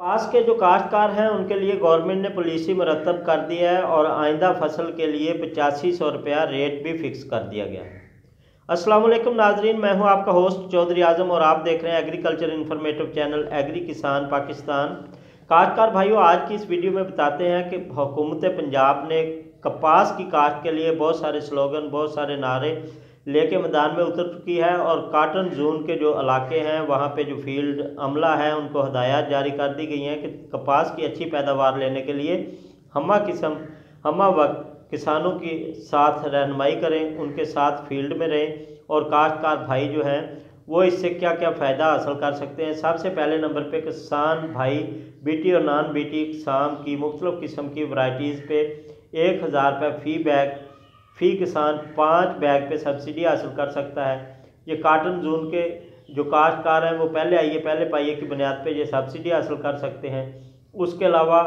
पास के जो काश्तकार हैं उनके लिए गवर्नमेंट ने पॉलिसी मुरतब कर दी है और आइंदा फसल के लिए 8500 रुपया रेट भी फिक्स कर दिया गया है। अस्सलाम वालेकुम नाजरीन, मैं हूं आपका होस्ट चौधरी आजम और आप देख रहे हैं एग्रीकल्चर इन्फॉर्मेटिव चैनल एग्री किसान पाकिस्तान। काश्तकार भाइयों, आज की इस वीडियो में बताते हैं कि हुकूमत पंजाब ने कपास की काश्त के लिए बहुत सारे स्लोगन, बहुत सारे नारे लेके मैदान में उतर चुकी है और काटन जोन के जो इलाके हैं वहाँ पे जो फील्ड अमला है उनको हदायत जारी कर दी गई हैं कि कपास की अच्छी पैदावार लेने के लिए हमा वक्त किसानों के साथ रहनुमाई करें, उनके साथ फील्ड में रहें और काश्तकार भाई जो हैं वो इससे क्या क्या फ़ायदा हासिल कर सकते हैं। सबसे पहले नंबर पे किसान भाई बीटी और नॉन बीटी किसान की मुख्तलिफ़ किस्म की वैराइटीज़ पे 1000 रुपये फ़ी किसान 5 बैग पे सब्सिडी हासिल कर सकता है। ये काटन जोन के जो काश्तकार हैं वो पहले पाइए की बुनियाद पे ये सब्सिडी हासिल कर सकते हैं। उसके अलावा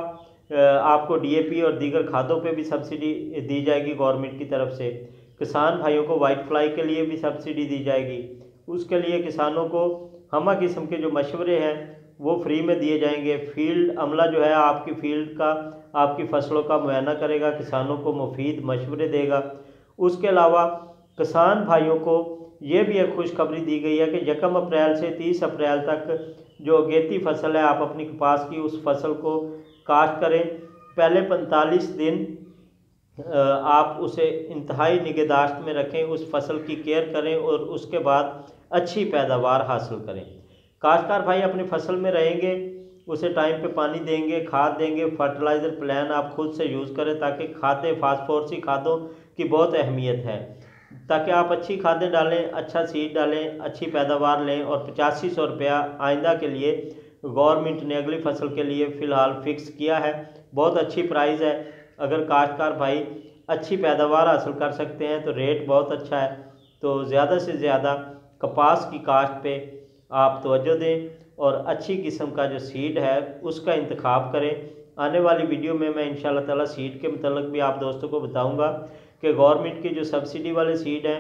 आपको डीएपी और दीगर खादों पे भी सब्सिडी दी जाएगी गवर्नमेंट की तरफ से। किसान भाइयों को वाइट फ्लाई के लिए भी सब्सिडी दी जाएगी। उसके लिए किसानों को हमा किस्म के जो मशवरे हैं वो फ्री में दिए जाएंगे। फील्ड अमला जो है आपकी फील्ड का, आपकी फसलों का मुआयना करेगा, किसानों को मुफीद मशवरे देगा। उसके अलावा किसान भाइयों को ये भी एक खुशखबरी दी गई है कि 1 अप्रैल से 30 अप्रैल तक जो अगेती फसल है आप अपनी कपास की उस फसल को काश्त करें। पहले 45 दिन आप उसे इंतहाई निगहदाश्त में रखें, उस फसल की केयर करें और उसके बाद अच्छी पैदावार हासिल करें। काश्तकार भाई अपनी फसल में रहेंगे, उसे टाइम पे पानी देंगे, खाद देंगे, फर्टिलाइज़र प्लान आप खुद से यूज़ करें ताकि खादें फास्फोरसी खादों की बहुत अहमियत है, ताकि आप अच्छी खादें डालें, अच्छा सीड डालें, अच्छी पैदावार लें। और 8500 रुपया आइंदा के लिए गवर्नमेंट ने अगली फसल के लिए फ़िलहाल फ़िक्स किया है। बहुत अच्छी प्राइस है। अगर काश्तकार भाई अच्छी पैदावार हासिल कर सकते हैं तो रेट बहुत अच्छा है। तो ज़्यादा से ज़्यादा कपास की काश्त पे आप तवज्जो दें और अच्छी किस्म का जो सीड है उसका इंतखाब करें। आने वाली वीडियो में मैं इंशाल्लाह ताला सीड के मतलब भी आप दोस्तों को बताऊंगा कि गवर्नमेंट की जो सब्सिडी वाले सीड हैं